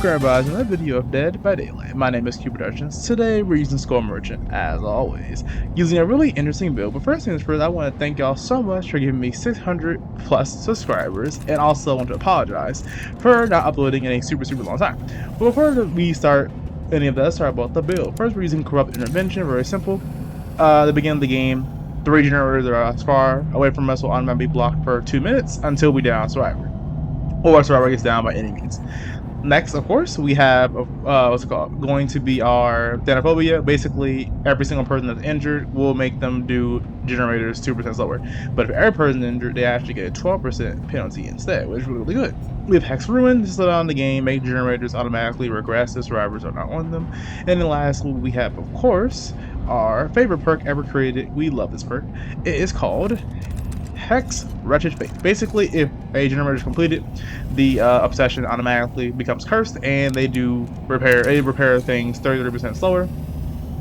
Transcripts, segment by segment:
Welcome guys to another video of Dead by Daylight. My name is Cubeproductions. Today we're using Skull Merchant as always, using a really interesting build. But first things first, I want to thank y'all so much for giving me 600 plus subscribers, and also want to apologize for not uploading in a super long time. But before we start any of that, let's start about the build. First, we're using Corrupt Intervention, very simple. The beginning of the game, 3 generators are as far away from us will automatically be blocked for 2 minutes until we down Survivor, or Survivor gets down by any means. Next, of course, we have what's it called? Going to be our Xenophobia. Basically, every single person that's injured will make them do generators 2% slower. But if every person is injured, they actually get a 12% penalty instead, which is really good. We have Hex Ruin to slow down the game, make generators automatically regress if survivors are not on them. And then lastly, we have, of course, our favorite perk ever created. We love this perk. It is called Hex Wretched Fate. Basically, if a generator is completed, the obsession automatically becomes cursed, and they repair things 33% slower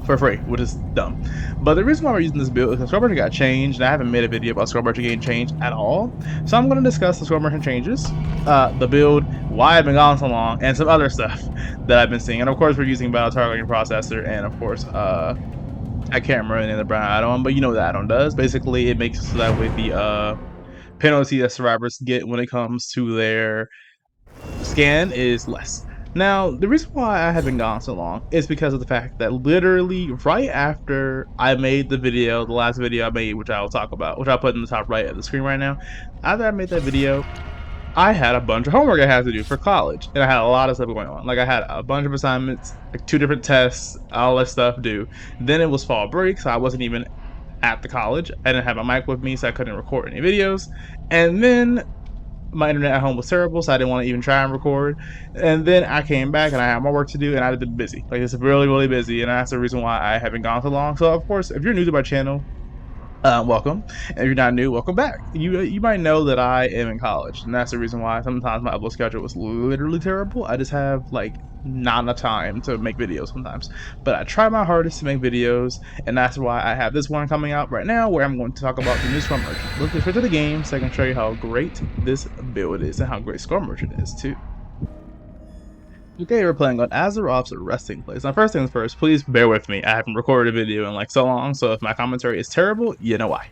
for free, which is dumb. But the reason why we're using this build is the Skull Merchant got changed, and I haven't made a video about Skull Merchant getting changed at all. So I'm going to discuss the Skull Merchant changes, the build, why I've been gone so long, and some other stuff that I've been seeing. And of course, we're using Battle Targeting Processor, and of course, I can't remember the name of the brown add-on, but you know what the add-on does. Basically, it makes it so that way the penalty that survivors get when it comes to their scan is less. Now, the reason why I have been gone so long is because of the fact that literally right after I made the video, the last video I made, which I will talk about, which I'll put in the top right of the screen right now, after I made that video, I had a bunch of homework I had to do for college, and I had a lot of stuff going on. Like, I had a bunch of assignments, like 2 different tests, all that stuff due. Then it was fall break, so I wasn't even at the college. I didn't have my mic with me, so I couldn't record any videos. And then my internet at home was terrible, so I didn't want to even try and record. And then I came back, and I had more work to do, and I've been busy. Like, it's really busy, and that's the reason why I haven't gone so long. So, of course, if you're new to my channel, welcome. And if you're not new, welcome back. You might know that I am in college, and that's the reason why sometimes my upload schedule was literally terrible. I just have like not enough time to make videos sometimes, but I try my hardest to make videos, and that's why I have this one coming out right now, where I'm going to talk about the new Skull Merchant. Let's get straight to the game so I can show you how great this build is and how great Skull Merchant is too. Okay, we're playing on Azarov's resting place. Now, first things first, please bear with me. I haven't recorded a video in like so long, so if my commentary is terrible, you know why.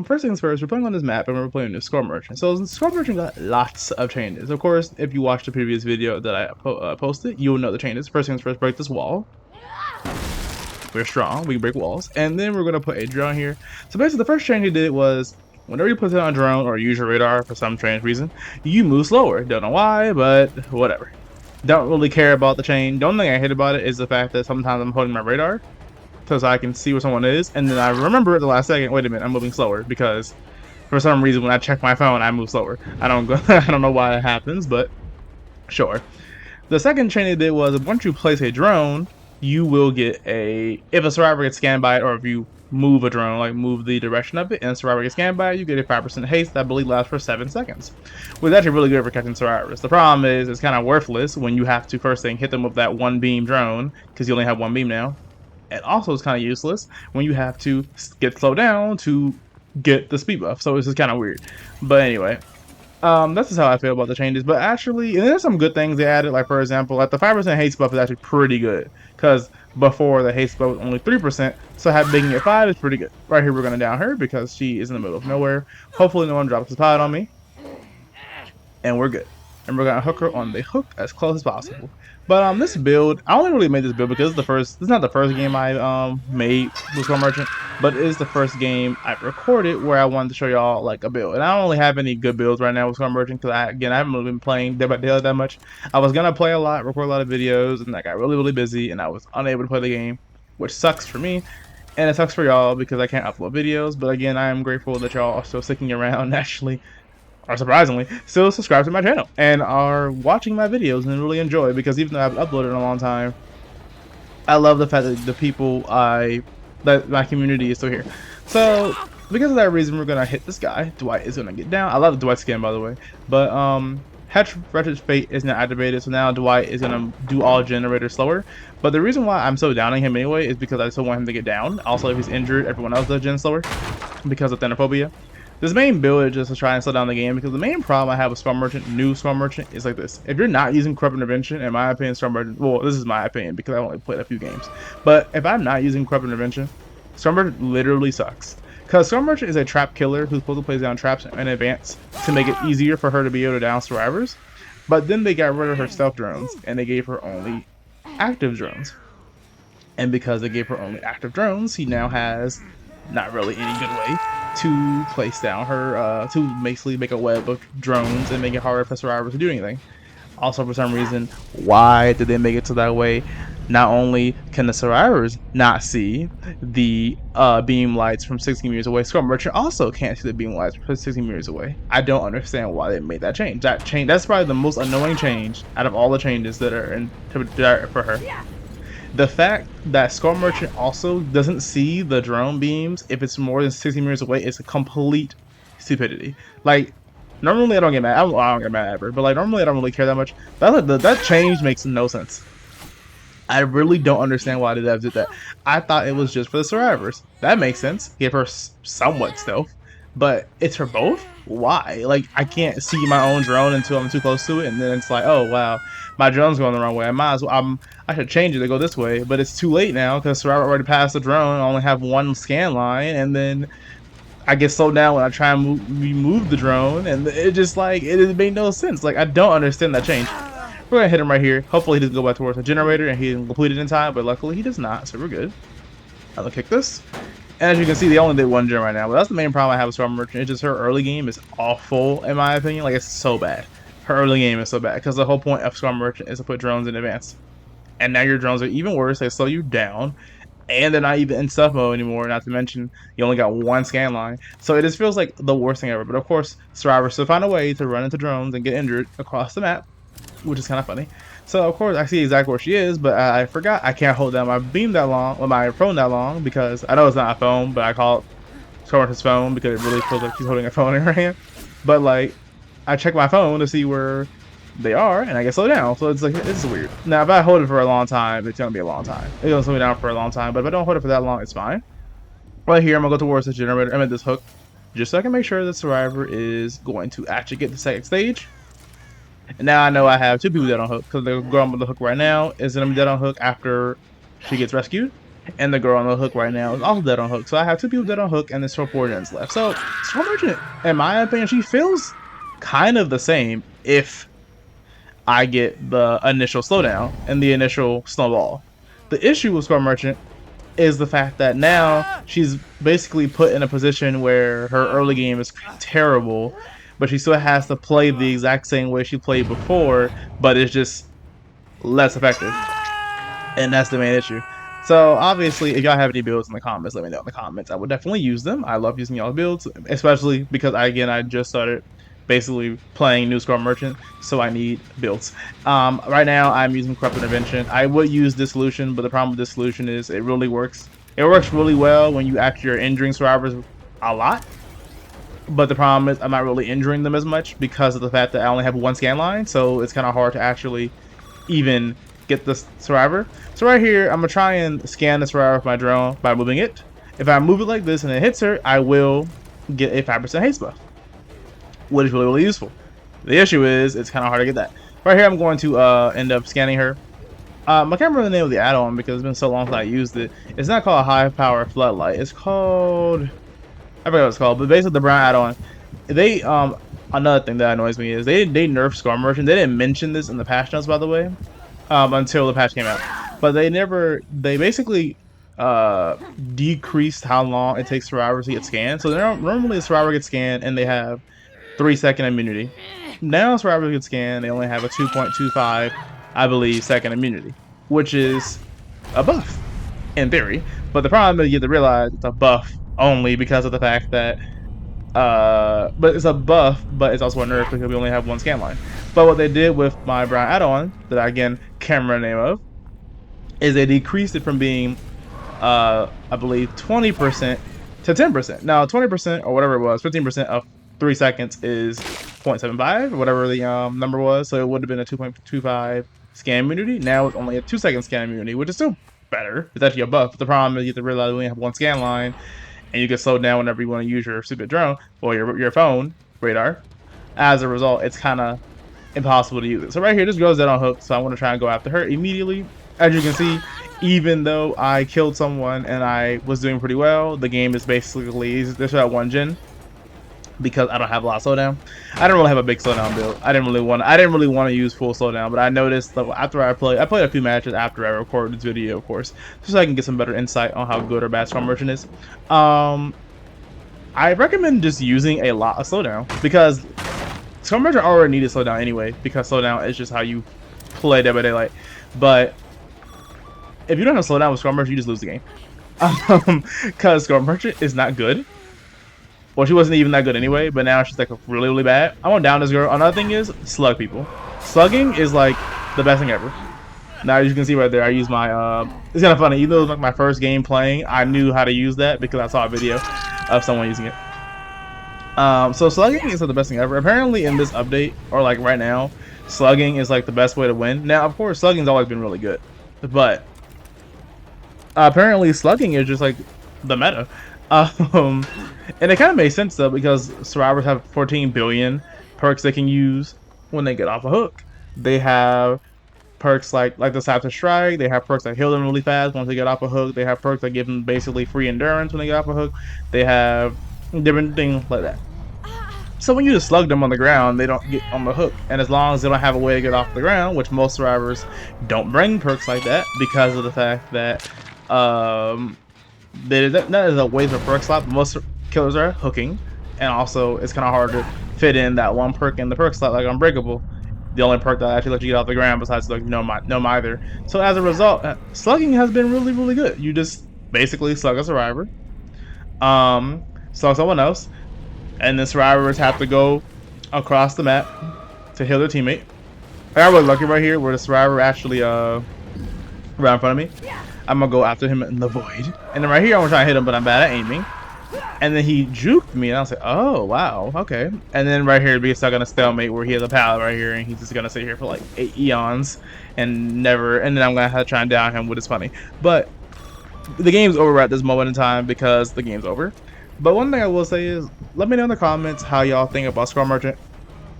First things first, we're playing on this map, and we're playing the Skull Merchant. So Skull Merchant got lots of changes. Of course, if you watched the previous video that I posted, you'll know the changes. First things first, break this wall. We're strong, we can break walls. And then we're gonna put a drone here. So basically, the first change he did was, whenever you put it on a drone or use your radar for some strange reason, you move slower. Don't know why, but whatever. Don't really care about the change. The only thing I hate about it is the fact that sometimes I'm holding my radar so I can see where someone is, and then I remember at the last second, wait a minute, I'm moving slower, because for some reason when I check my phone, I move slower. I don't know why it happens, but sure. The second change they did was, once you place a drone, you will get if a survivor gets scanned by it, or if you move a drone, like move the direction of it, and a survivor gets scanned by it, you get a 5% haste that I believe lasts for 7 seconds. Which is actually really good for catching survivors. The problem is, it's kind of worthless when you have to first thing hit them with that 1 beam drone, because you only have 1 beam now. And also it's kind of useless when you have to get slowed down to get the speed buff, so it's just kind of weird. But anyway, that's just how I feel about the changes. But actually, and there's some good things they added, like for example, like the 5% haste buff is actually pretty good, because before the haste buff was only 3%, so making it 5 is pretty good. Right here we're gonna down her because she is in the middle of nowhere. Hopefully no one drops a pod on me, and we're good. And we're gonna hook her on the hook as close as possible. But this build, I only really made this build because it's not the first game I made with Skull Merchant, but it is the first game I've recorded where I wanted to show y'all like a build. And I don't really have any good builds right now with Skull Merchant, because I haven't really been playing Dead by Daylight that much. I was gonna play a lot, record a lot of videos, and I got really busy, and I was unable to play the game, which sucks for me. And it sucks for y'all because I can't upload videos. But again, I am grateful that y'all are still sticking around, actually, or surprisingly, still subscribe to my channel and are watching my videos and really enjoy, because even though I haven't uploaded in a long time, I love the fact that the people that my community is still here. So because of that reason, we're gonna hit this guy. Dwight is gonna get down. I love the Dwight skin, by the way. But Hex Wretched Fate is now activated, so now Dwight is gonna do all generators slower. But the reason why I'm so downing him anyway is because I still want him to get down. Also, if he's injured, everyone else does gen slower because of Xenophobia. This main build is just to try and slow down the game, because the main problem I have with Storm Merchant, new Storm Merchant, is like this. If you're not using Corrupt Intervention, in my opinion, Storm Merchant, well, this is my opinion because I only played a few games, but if I'm not using Corrupt Intervention, Storm Merchant literally sucks. Because Storm Merchant is a trap killer who's supposed to place down traps in advance to make it easier for her to be able to down survivors, but then they got rid of her stealth drones, and they gave her only active drones. And because they gave her only active drones, he now has not really any good way to place down her, to basically make a web of drones and make it harder for survivors to do anything. Also, for some reason, why did they make it so that way? Not only can the survivors not see the beam lights from 60 meters away, Storm Merchant also can't see the beam lights from 60 meters away. I don't understand why they made that change. That's probably the most annoying change out of all the changes that are in for her. The fact that Storm Merchant also doesn't see the drone beams if it's more than 60 meters away is a complete stupidity. Like, normally I don't get mad. I don't get mad ever, but like normally I don't really care that much. That change makes no sense. I really don't understand why the devs did that. I thought it was just for the survivors. That makes sense. Give her somewhat stealth, but it's for both? Why? Like, I can't see my own drone until I'm too close to it, and then it's like, oh wow, my drone's going the wrong way. I should change it to go this way, but it's too late now because survivor already passed the drone. I only have one scan line, and then I get slowed down when I try and remove the drone, and it just like it made no sense. Like, I don't understand that change. We're gonna hit him right here. Hopefully he doesn't go back towards the generator and he can complete it in time, but luckily he does not, so we're good. I'll kick this. And as you can see, they only did one gen right now, but that's the main problem I have with Storm Merchant. It's just her early game is awful, in my opinion. Like, it's so bad. Her early game is so bad, because the whole point of Storm Merchant is to put drones in advance. And now your drones are even worse. They slow you down, and they're not even in stealth mode anymore, not to mention you only got one scan line. So it just feels like the worst thing ever. But of course, survivors still find a way to run into drones and get injured across the map, which is kind of funny. So of course I see exactly where she is, but I forgot I can't hold down my beam that long, or my phone that long, because I know it's not a phone, but I call it Torrent's phone because it really feels like she's holding a phone in her hand. But like, I check my phone to see where they are, and I get slowed down. So it's like, it's weird. Now if I hold it for a long time, it's gonna be a long time. It's gonna slow me down for a long time, but if I don't hold it for that long, it's fine. Right here, I'm gonna go towards this generator. I'm at this hook, just so I can make sure the survivor is going to actually get the second stage. And now I know I have two people dead on hook, because the girl on the hook right now is going to be dead on hook after she gets rescued. And the girl on the hook right now is also dead on hook. So I have two people dead on hook and there's 4 gens left. So Storm Merchant, in my opinion, she feels kind of the same if I get the initial slowdown and the initial snowball. The issue with Storm Merchant is the fact that now she's basically put in a position where her early game is terrible, but she still has to play the exact same way she played before, but it's just less effective. And that's the main issue. So obviously, if y'all have any builds in the comments, let me know in the comments. I would definitely use them. I love using y'all's builds, especially because I just started basically playing new Storm Merchant, so I need builds. Right now, I'm using Corrupt Intervention. I would use this solution, but the problem with this solution is it really works. It works really well when you actually are injuring survivors a lot. But the problem is I'm not really injuring them as much because of the fact that I only have one scan line, so it's kind of hard to actually even get the survivor. So right here, I'm going to try and scan the survivor with my drone by moving it. If I move it like this and it hits her, I will get a 5% haste buff, which is really, really useful. The issue is it's kind of hard to get that. Right here, I'm going to end up scanning her. I can't remember the name of the add-on because it's been so long since I used it. It's not called High Power Floodlight. It's called... I forgot what it's called, but basically the brown add-on. They another thing that annoys me is they nerfed Storm Merchant. They didn't mention this in the patch notes, by the way, until the patch came out. But they basically decreased how long it takes survivors to get scanned. So normally a survivor gets scanned and they have 3-second immunity. Now survivors get scanned, they only have a 2.25, I believe, second immunity, which is a buff in theory. But the problem is you have to realize it's a buff only because of the fact that but it's a buff, but it's also a nerf because we only have one scan line. But what they did with my brown add-on, that I again can't remember the name of, is they decreased it from being I believe 20% to 10%. Now 20% or whatever it was, 15% of 3 seconds is 0.75 or whatever the number was, so it would have been a 2.25 scan immunity. Now it's only a 2-second scan immunity, which is still better. It's actually a buff. But the problem is you have to realize we only have one scan line, and you can slow down whenever you want to use your stupid drone or your phone radar. As a result, it's kind of impossible to use it. So right here, this girl's dead on hook, so I want to try and go after her immediately. As you can see, even though I killed someone and I was doing pretty well, the game is basically there's that one gen because I don't have a lot of slowdown. I don't really have a big slowdown build. I didn't really want to use full slowdown, but I noticed that after I played a few matches after I recorded this video, of course, just so I can get some better insight on how good or bad Storm Merchant is. I recommend just using a lot of slowdown because Storm Merchant already needed slowdown anyway, because slowdown is just how you play Dead by Daylight. But if you don't have slowdown with Storm Merchant, you just lose the game. Because Storm Merchant is not good. Well, she wasn't even that good anyway, but now she's like really, really bad. I want down this girl. Another thing is slug people. Slugging is like the best thing ever. Now, as you can see right there, I use my, it's kind of funny, even though it was like my first game playing, I knew how to use that because I saw a video of someone using it. So slugging is like the best thing ever. Apparently in this update, or like right now, slugging is like the best way to win. Now, of course, slugging's always been really good, but apparently slugging is just like the meta. And it kind of makes sense though, because survivors have 14 billion perks they can use when they get off a hook. They have perks like the Sapphire Strike. They have perks that heal them really fast once they get off a hook. They have perks that give them basically free endurance when they get off a hook. They have different things like that. So when you just slug them on the ground, they don't get on the hook. And as long as they don't have a way to get off the ground, which most survivors don't bring perks like that because of the fact that that is a way for perk slot. Most killers are hooking, and also it's kind of hard to fit in that one perk in the perk slot like Unbreakable, the only perk that actually lets you get off the ground besides like no either. So as a result, slugging has been really, really good. You just basically slug a survivor, slug someone else, and the survivors have to go across the map to heal their teammate. I got really lucky right here where the survivor actually right in front of me. I'm gonna go after him in the void, and then right here I'm gonna try to hit him, but I'm bad at aiming. And then he juked me, and I was like, oh wow, okay. And then right here, be stuck on a stalemate where he has a pallet right here, and he's just gonna sit here for like 8 eons and never. And then I'm gonna have to try and down him, which is funny. But the game's over at this moment in time because the game's over. But one thing I will say is, let me know in the comments how y'all think about Storm Merchant.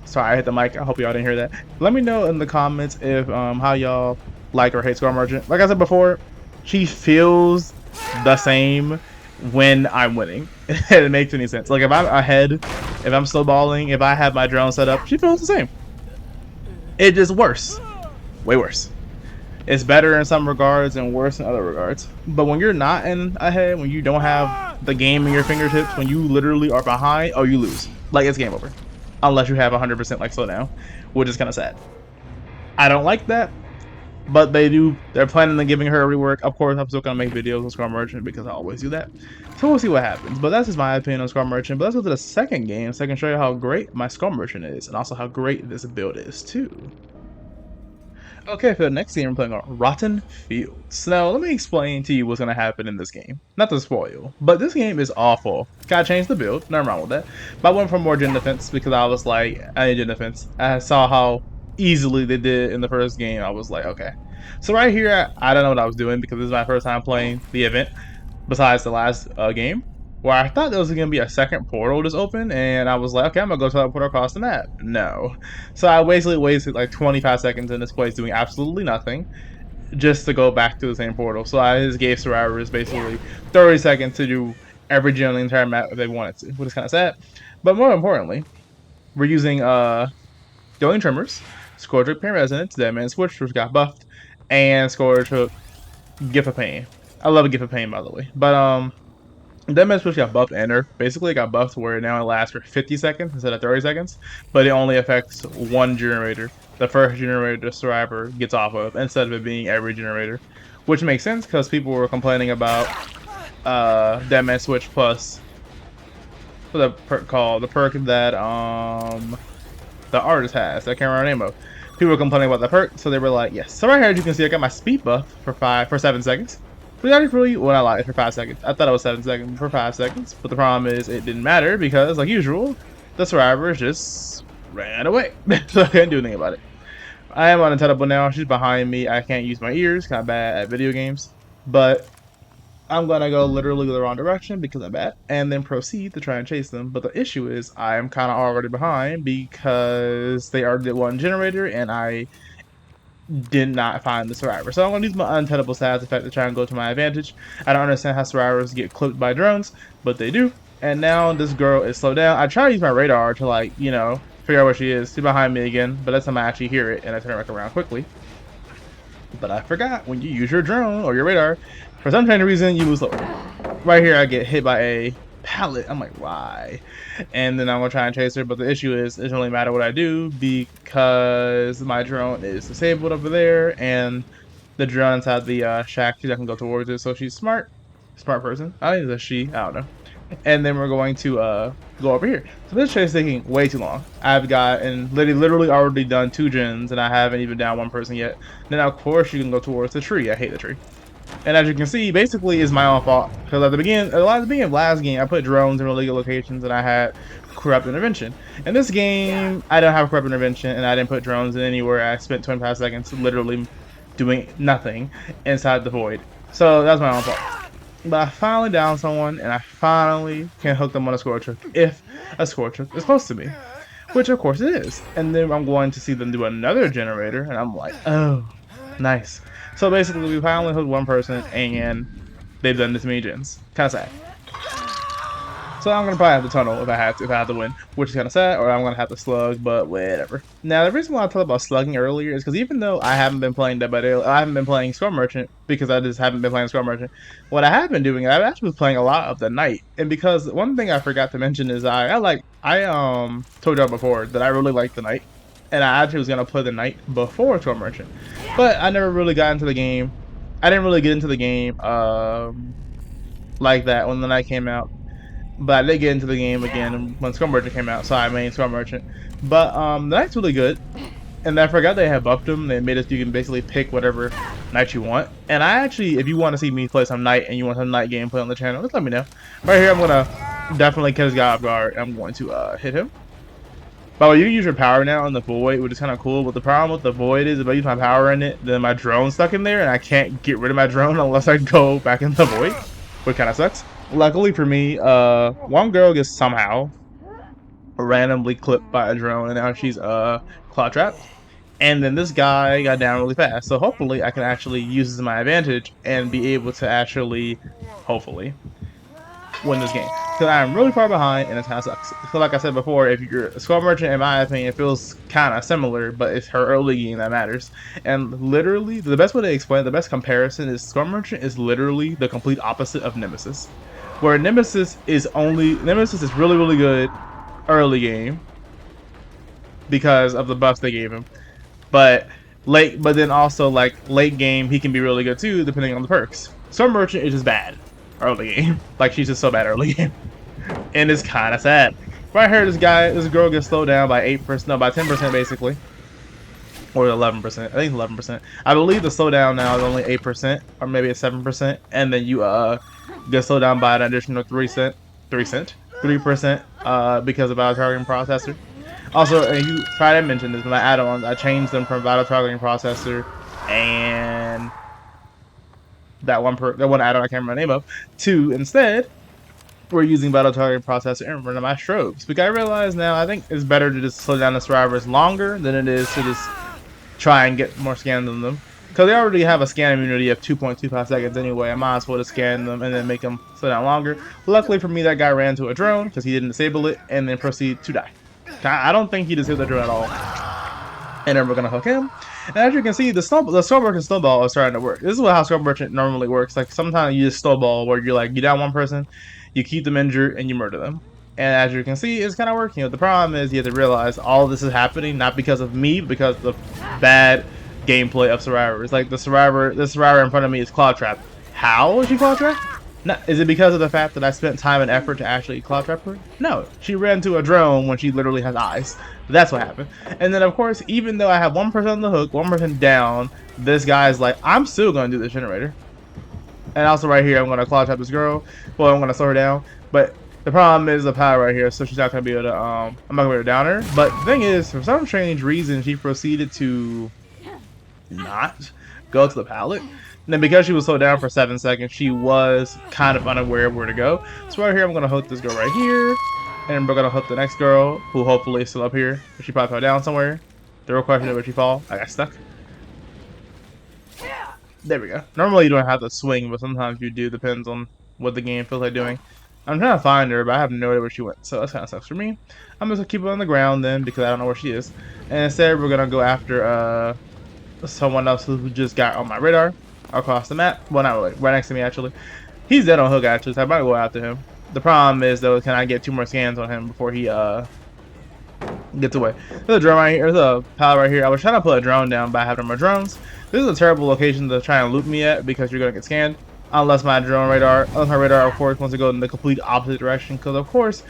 Sorry, I hit the mic. I hope y'all didn't hear that. Let me know in the comments if how y'all like or hate Storm Merchant. Like I said before, she feels the same when I'm winning. It makes any sense. Like if I'm ahead, if I'm snowballing, if I have my drone set up, she feels the same. It's just worse. Way worse. It's better in some regards and worse in other regards. But when you're not in ahead, when you don't have the game in your fingertips, when you literally are behind, oh, you lose. Like it's game over. Unless you have 100% like slowdown, which is kind of sad. I don't like that. But they're planning on giving her a rework. Of course, I'm still going to make videos on Storm Merchant because I always do that. So we'll see what happens. But that's just my opinion on Storm Merchant. But let's go to the second game so I can show you how great my Storm Merchant is. And also how great this build is too. Okay, for the next game, we're playing on Rotten Fields. Now, let me explain to you what's going to happen in this game. Not to spoil, but this game is awful. Gotta change the build. Nothing wrong with that. But I went for more gen defense because I was like, I need gen defense. I saw how easily they did in the first game. I was like, okay. So right here, I don't know what I was doing because this is my first time playing the event besides the last game, where I thought there was going to be a second portal just open, and I was like, okay, I'm going to go teleport across the map. No. So I basically wasted like 25 seconds in this place doing absolutely nothing just to go back to the same portal. So I just gave survivors basically 30 seconds to do every gen on the entire map if they wanted to, which is kind of sad. But more importantly, we're using Going Tremors, Scourge Hook Pain Resonance, Deadman Switch, which got buffed, and Scourge Hook Gift of Pain. I love a Gift of Pain, by the way. But Deadman Switch got buffed and nerfed. Basically, it got buffed where it now lasts for 50 seconds instead of 30 seconds, but it only affects one generator. The first generator the survivor gets off of, instead of it being every generator, which makes sense because people were complaining about Deadman Switch plus what's the perk called? The perk that the artist has. I can't remember the name of. People were complaining about the perk, so they were like, yes. So right here, as you can see, I got my speed buff for 7 seconds. But that is really, well, I lied, for 5 seconds. I thought it was 7 seconds for 5 seconds. But the problem is, it didn't matter because, like usual, the survivors just ran away. So I couldn't do anything about it. I am on a teleport now. She's behind me. I can't use my ears. Kind of bad at video games. But I'm gonna go literally the wrong direction because I'm bad, and then proceed to try and chase them. But the issue is I'm kind of already behind because they already did one generator, and I did not find the survivor. So I'm gonna use my untenable stats effect to try and go to my advantage. I don't understand how survivors get clipped by drones, but they do. And now this girl is slowed down. I try to use my radar to, like, you know, figure out where she is. She's behind me again, but that's time I actually hear it, and I turn back around quickly. But I forgot, when you use your drone or your radar, for some strange reason, you move slower. Right here, I get hit by a pallet. I'm like, why? And then I'm gonna try and chase her, but the issue is it doesn't really matter what I do because my drone is disabled over there, and the drone inside the shack, she doesn't go towards it, so she's smart person. I think it's a she, I don't know. And then we're going to go over here. So this chase is taking way too long. I've gotten literally already done 2 gens, and I haven't even down 1 person yet. Then of course you can go towards the tree. I hate the tree. And as you can see, basically it's my own fault because at the beginning of last game, I put drones in really good locations, and I had corrupt intervention. In this game, I don't have corrupt intervention, and I didn't put drones in anywhere. I spent 25 seconds literally doing nothing inside the void. So that's my own fault. But I finally downed someone, and I finally can hook them on a scorcher if a scorcher is close to me, which of course it is. And then I'm going to see them do another generator, and I'm like, oh, nice. So basically, we finally hooked 1 person, and they've done this many gens. Kind of sad. So I'm gonna probably have to tunnel if I have to win, which is kind of sad, or I'm gonna have to slug, but whatever. Now the reason why I talked about slugging earlier is because even though I haven't been playing Dead by Daylight, I haven't been playing Score Merchant because I just haven't been playing Score Merchant. What I have been doing, I've actually been playing a lot of the night, and because one thing I forgot to mention is I told y'all before that I really like the night, and I actually was gonna play the night before Score Merchant, but I never really got into the game. I didn't really get into the game like that when the night came out. But I did get into the game again when Scrum Merchant came out, so I made Scrum Merchant. But the knight's really good, and I forgot they had buffed them. They made it so you can basically pick whatever knight you want. And I actually, if you want to see me play some knight and you want some knight gameplay on the channel, just let me know. Right here, I'm gonna definitely catch this guy off guard. I'm going to hit him. By the way, you can use your power now in the void, which is kind of cool. But the problem with the void is if I use my power in it, then my drone's stuck in there, and I can't get rid of my drone unless I go back in the void, which kind of sucks. Luckily for me, one girl gets somehow randomly clipped by a drone, and now she's claw trapped. And then this guy got down really fast, so hopefully I can actually use this to my advantage and be able to actually, hopefully, win this game. Because I'm really far behind, and it kind of sucks. So like I said before, if you're a Squad Merchant, in my opinion, it feels kind of similar, but it's her early game that matters. And literally, the best way to explain, the best comparison is Squad Merchant is literally the complete opposite of Nemesis. Where Nemesis is really, really good early game because of the buffs they gave him. But then also like late game, he can be really good too, depending on the perks. Storm Merchant is just bad early game. Like she's just so bad early game, and it's kind of sad. Right here, this girl gets slowed down by 8%, no, by 10% basically, or 11%. I think 11%. I believe the slowdown now is only 8%, or maybe it's 7%, and then you get slowed down by an additional 3%, because of our targeting processor. Also, and you tried to mention this, my add-ons, I changed them from Battle Targeting Processor and that one add-on I can't remember the name of, to instead we're using Battle Targeting Processor and running my strobes. Because I realize now I think it's better to just slow down the survivors longer than it is to just try and get more scans on them. Because they already have a scan immunity of 2.25 seconds anyway. I might as well just scan them and then make them slow down longer. Luckily for me, that guy ran to a drone because he didn't disable it and then proceed to die. I don't think he disabled the drone at all. And then we're going to hook him. And as you can see, the Skull Merchant snowball is starting to work. This is how Skull Merchant normally works. Like sometimes you just snowball where you're like, you down one person, you keep them injured, and you murder them. And as you can see, it's kind of working. The problem is you have to realize all of this is happening not because of me, but because of the bad gameplay of survivors. Like the survivor in front of me is claw trapped. How is she claw trapped? No, is it because of the fact that I spent time and effort to actually claw trap her? No, she ran to a drone when she literally has eyes. That's what happened. And then of course, even though I have 1% on the hook, 1% down, this guy's like, I'm still gonna do the generator. And also right here, I'm gonna claw trap this girl. Well, I'm gonna slow her down. But the problem is the power right here, so she's not gonna be able to. I'm not gonna be able to down her. But the thing is, for some strange reason, she proceeded to not go to the pallet. And then because she was slowed down for 7 seconds, she was kind of unaware of where to go. So right here, I'm going to hook this girl right here. And we're going to hook the next girl, who hopefully is still up here. But she probably fell down somewhere. The real question is, where she fall? I got stuck. There we go. Normally you don't have to swing, but sometimes you do. Depends on what the game feels like doing. I'm trying to find her, but I have no idea where she went. So that kind of sucks for me. I'm just going to keep her on the ground then, because I don't know where she is. And instead, we're going to go after someone else who just got on my radar across the map. Well, not really. Right next to me, actually. He's dead on hook, actually, so I might go after him. The problem is, though, can I get 2 more scans on him before he gets away? There's a drone right here. There's a pallet right here. I was trying to put a drone down, but I have no more drones. This is a terrible location to try and loop me at because you're going to get scanned. Unless my radar, of course, wants to go in the complete opposite direction. Because, of course,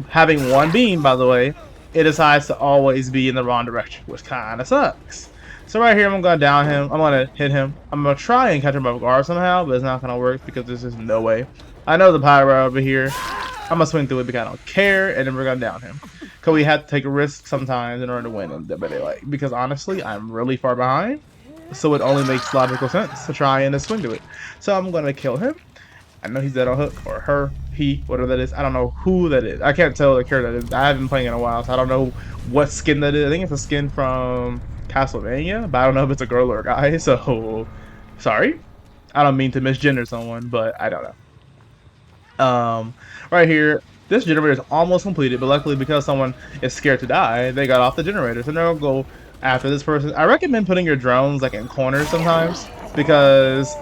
having one beam, by the way, it decides to always be in the wrong direction, which kind of sucks. So right here, I'm going to down him. I'm going to hit him. I'm going to try and catch him off guard somehow, but it's not going to work because there's just no way. I know the pirate right over here. I'm going to swing through it because I don't care, and then we're going to down him. Because we have to take a risk sometimes in order to win in Dead by Daylight. Because honestly, I'm really far behind. So it only makes logical sense to try and swing to it. So I'm going to kill him. I know he's dead on hook, or her, he, whatever that is. I don't know who that is. I can't tell the character that is. I haven't been playing in a while, so I don't know what skin that is. I think it's a skin from Castlevania, but I don't know if it's a girl or a guy, so sorry. I don't mean to misgender someone, but I don't know. Right here, this generator is almost completed, but luckily because someone is scared to die, they got off the generator. So now we'll go after this person. I recommend putting your drones like in corners sometimes because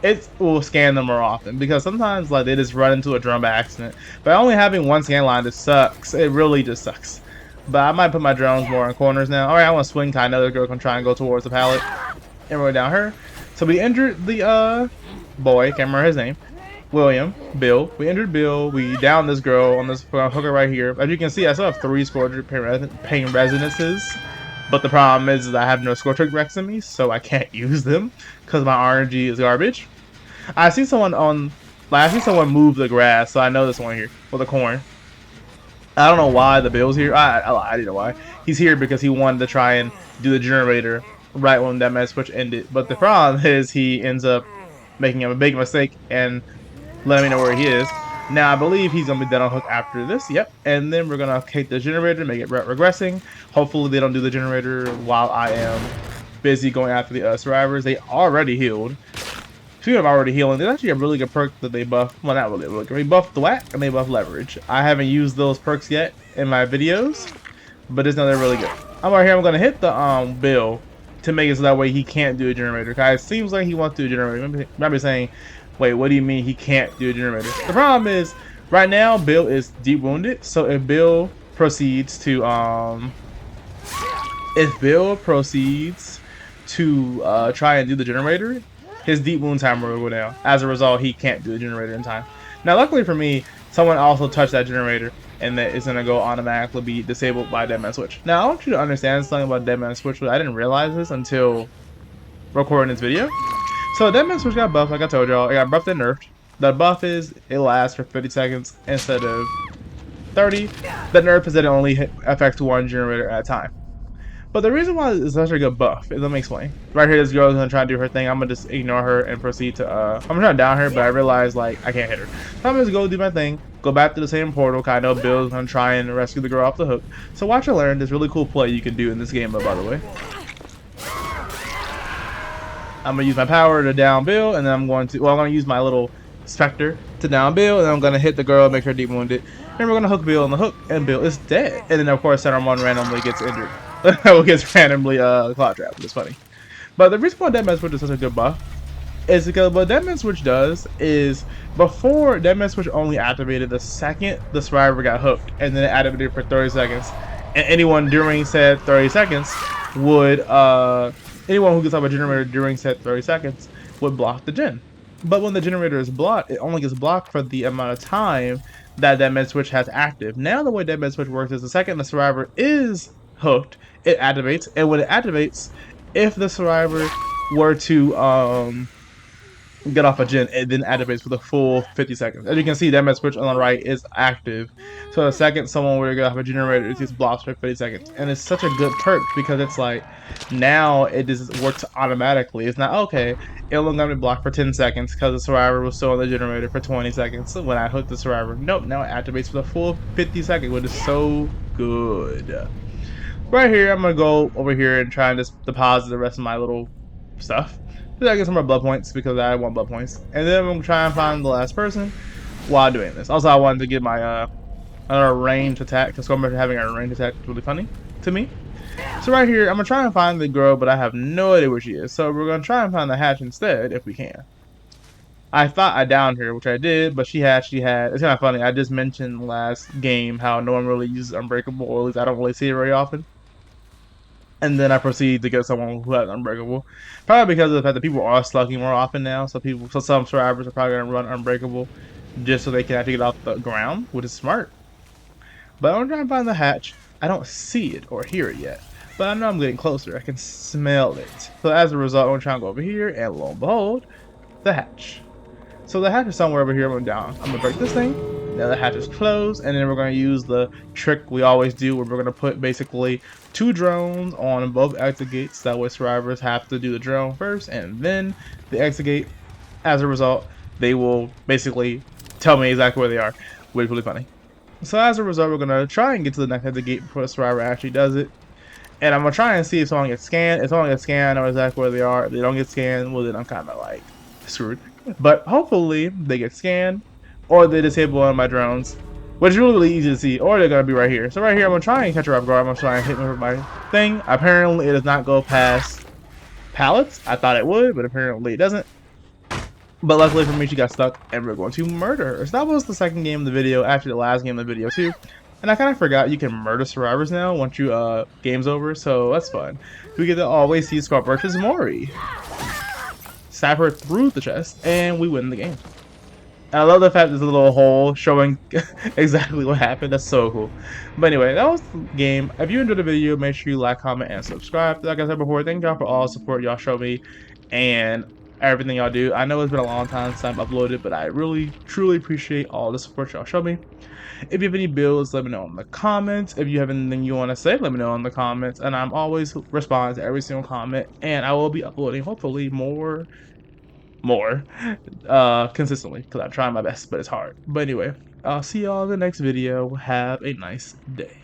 it will scan them more often. Because sometimes like they just run into a drone by accident. By only having one scan line, this sucks. It really just sucks. But I might put my drones more in corners now. Alright, I want to swing to another girl can try and go towards the pallet. And we're down her. So we injured the boy, can't remember his name. Bill. We injured Bill. We downed this girl on this hooker right here. As you can see, I still have 3 scorch pain resonances. But the problem is I have no scorch next to me, so I can't use them because my RNG is garbage. I see someone move the grass, so I know this one here with the corn. I don't know why the Bill's here. I didn't know why. He's here because he wanted to try and do the generator right when that mess switch ended. But the problem is he ends up making a big mistake and letting me know where he is. Now I believe he's gonna be dead on hook after this. Yep. And then we're gonna take the generator, make it regressing. Hopefully they don't do the generator while I am busy going after the survivors. They already healed. Speaking of already healing, there's actually a really good perk that they buff. Well, not really. They buff the whack and they buff leverage. I haven't used those perks yet in my videos, but just know they're really good. I'm right here. I'm gonna hit the Bill to make it so that way he can't do a generator. Guys, seems like he wants to do a generator. Maybe saying, wait, what do you mean he can't do a generator? The problem is, right now, Bill is deep wounded. So if Bill proceeds to try and do the generator, his deep wound timer will go down. As a result, he can't do the generator in time. Now, luckily for me, someone also touched that generator, and that is gonna go automatically be disabled by Dead Man Switch. Now, I want you to understand something about Dead Man Switch, but I didn't realize this until recording this video. So Dead Man Switch got buffed, like I told y'all. It got buffed and nerfed. The buff is it lasts for 50 seconds instead of 30. The nerf is that it only affects 1 generator at a time. But the reason why it's such a good buff is, let me explain. Right here, this girl is gonna try to do her thing. I'm gonna just ignore her and proceed to I'm gonna try to down her, but I realize like I can't hit her. So I'm just go do my thing, go back to the same portal. Cause I know Bill's gonna try and rescue the girl off the hook. So watch and learn. This really cool play you can do in this game, by the way. I'm gonna use my power to down Bill, and then I'm gonna use my little Spectre to down Bill, and then I'm gonna hit the girl, make her deep wounded, and we're gonna hook Bill on the hook, and Bill is dead. And then of course Center 1 randomly gets injured. Gets randomly cloud trapped. It's funny. But the reason why Dead Man Switch is such a good buff is because what Dead Man Switch does is, before Dead Man Switch only activated the second the survivor got hooked, and then it activated for 30 seconds, and anyone during said 30 seconds would anyone who gets off a generator during said 30 seconds would block the gen. But when the generator is blocked, it only gets blocked for the amount of time that Dead Man Switch has active. Now the way Dead Man Switch works is the second the survivor is hooked, it activates, and when it activates, if the survivor were to get off a gen, it then activates for the full 50 seconds. As you can see, that med switch on the right is active. So the second someone were to get off a generator, it just blocks for 50 seconds. And it's such a good perk because it's like, now it just works automatically. It's not, okay, it only got me blocked for 10 seconds because the survivor was still on the generator for 20 seconds. So when I hooked the survivor, nope, now it activates for the full 50 seconds, which is so good. Right here, I'm gonna go over here and try and just deposit the rest of my little stuff. So I get some more blood points because I want blood points. And then I'm gonna try and find the last person while doing this. Also, I wanted to get my another range attack because having a range attack is really funny to me. So right here, I'm gonna try and find the girl, but I have no idea where she is. So we're gonna try and find the hatch instead if we can. I thought I downed her, which I did, but she had. It's kind of funny. I just mentioned last game how no one really uses Unbreakable, or at least I don't really see it very often. And then I proceed to get someone who has Unbreakable. Probably because of the fact that people are slugging more often now. So some survivors are probably gonna run Unbreakable just so they can actually get off the ground, which is smart. But I'm trying to find the hatch. I don't see it or hear it yet, but I know I'm getting closer. I can smell it. So as a result, I'm trying to go over here, and lo and behold, the hatch. So the hatch is somewhere over here. I'm gonna break this thing. Now the hatch is closed, and then we're gonna use the trick we always do, where we're gonna put basically 2 drones on both exit gates. That way survivors have to do the drone first, and then the exit gate. As a result, they will basically tell me exactly where they are, which is really funny. So as a result, we're gonna try and get to the next exit gate before the survivor actually does it. And I'm gonna try and see if someone gets scanned. If someone gets scanned, I know exactly where they are. If they don't get scanned, well then I'm kind of like screwed. But hopefully they get scanned, or they disable one of my drones, which is really easy to see, or they're gonna be right here. So right here, I'm gonna try and catch her off guard. I'm gonna try and hit her with my thing. Apparently, it does not go past pallets. I thought it would, but apparently it doesn't. But luckily for me, she got stuck, and we're going to murder her. So that was the second game of the video, actually the last game of the video too. And I kind of forgot you can murder survivors now once you game's over, so that's fun. We get to always see Squad versus Mori. Stab her through the chest, and we win the game. And I love the fact there's a little hole showing exactly what happened. That's so cool. But anyway, that was the game. If you enjoyed the video, make sure you like, comment, and subscribe. Like I said before, thank y'all for all the support y'all show me and everything y'all do. I know it's been a long time since I've uploaded, but I really, truly appreciate all the support y'all show me. If you have any builds, let me know in the comments. If you have anything you want to say, let me know in the comments. And I'm always responding to every single comment. And I will be uploading, hopefully, more consistently, because I'm trying my best, but it's hard. But anyway, I'll see y'all in the next video. Have a nice day.